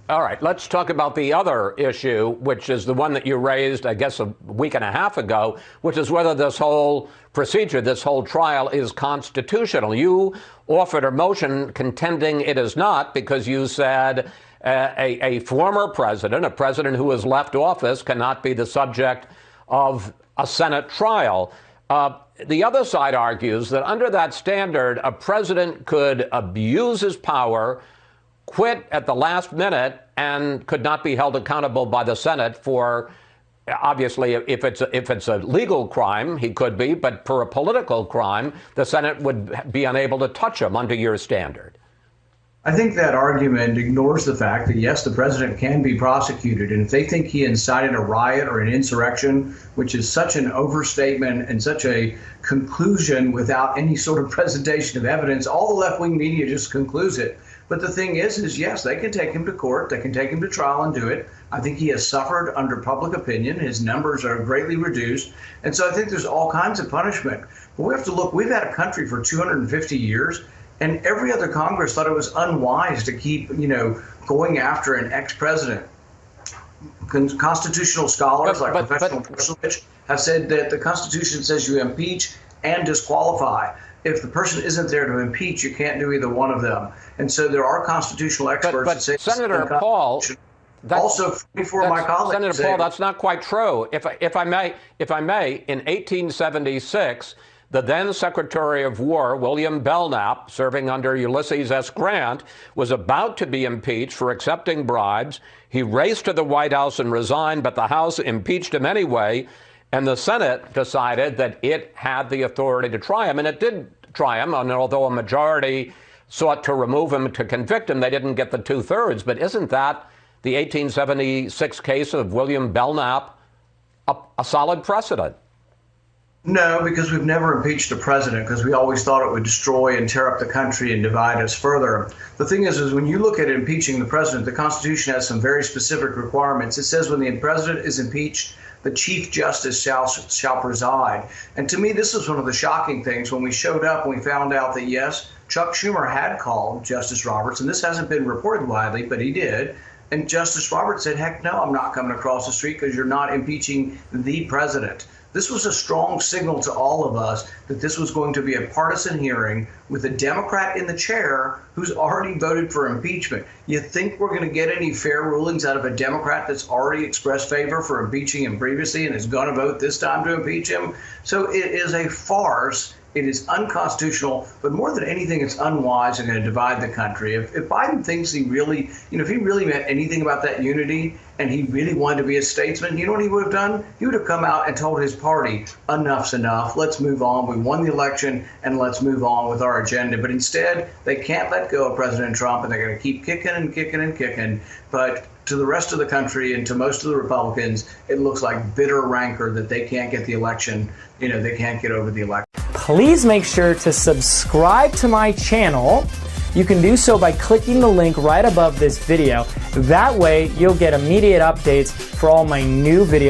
All right, let's talk about the other issue, which is the one that you raised, I guess, a week and a half ago, which is whether this whole procedure, this whole trial is constitutional. You offered a motion contending it is not because you said a former president, a president who has left office, cannot be the subject of a Senate trial. The other side argues that under that standard, a president could abuse his power, quit at the last minute, and could not be held accountable by the Senate for, obviously, if it's a legal crime, he could be, but for a political crime, the Senate would be unable to touch him under your standard. I think that argument ignores the fact that, yes, the president can be prosecuted. And if they think he incited a riot or an insurrection, which is such an overstatement and such a conclusion without any sort of presentation of evidence, all the left-wing media just concludes it. But the thing is yes, they can take him to court. They can take him to trial and do it. I think he has suffered under public opinion. His numbers are greatly reduced. And so I think there's all kinds of punishment. But we have to look, we've had a country for 250 years. And every other Congress thought it was unwise to keep, going after an ex-president. Constitutional scholars like Professor Wallace have said that the Constitution says you impeach and disqualify. If the person isn't there to impeach, you can't do either one of them. And so there are constitutional experts that say Senator Paul, also before my colleagues. Senator Paul, that's not quite true. If I may, in 1876. The then Secretary of War, William Belknap, serving under Ulysses S. Grant, was about to be impeached for accepting bribes. He raced to the White House and resigned, but the House impeached him anyway, and the Senate decided that it had the authority to try him, and it did try him, and although a majority sought to remove him to convict him, they didn't get the 2/3. But isn't that the 1876 case of William Belknap a solid precedent? No, because we've never impeached a president because we always thought it would destroy and tear up the country and divide us further. The thing is when you look at impeaching the president, the Constitution has some very specific requirements. It says when the president is impeached, the Chief Justice shall preside. And to me, this is one of the shocking things when we showed up and we found out that, yes, Chuck Schumer had called Justice Roberts, and this hasn't been reported widely, but he did. And Justice Roberts said, heck no, I'm not coming across the street because you're not impeaching the president. This was a strong signal to all of us that this was going to be a partisan hearing with a Democrat in the chair who's already voted for impeachment. You think we're going to get any fair rulings out of a Democrat that's already expressed favor for impeaching him previously and is going to vote this time to impeach him? So it is a farce. It is unconstitutional, but more than anything, it's unwise and going to divide the country. If Biden thinks he really, if he really meant anything about that unity and he really wanted to be a statesman, you know what he would have done? He would have come out and told his party, enough's enough. Let's move on. We won the election and let's move on with our agenda. But instead, they can't let go of President Trump and they're going to keep kicking and kicking and kicking. But to the rest of the country and to most of the Republicans, it looks like bitter rancor that they can't get the election. They can't get over the election. Please make sure to subscribe to my channel. You can do so by clicking the link right above this video. That way, you'll get immediate updates for all my new videos.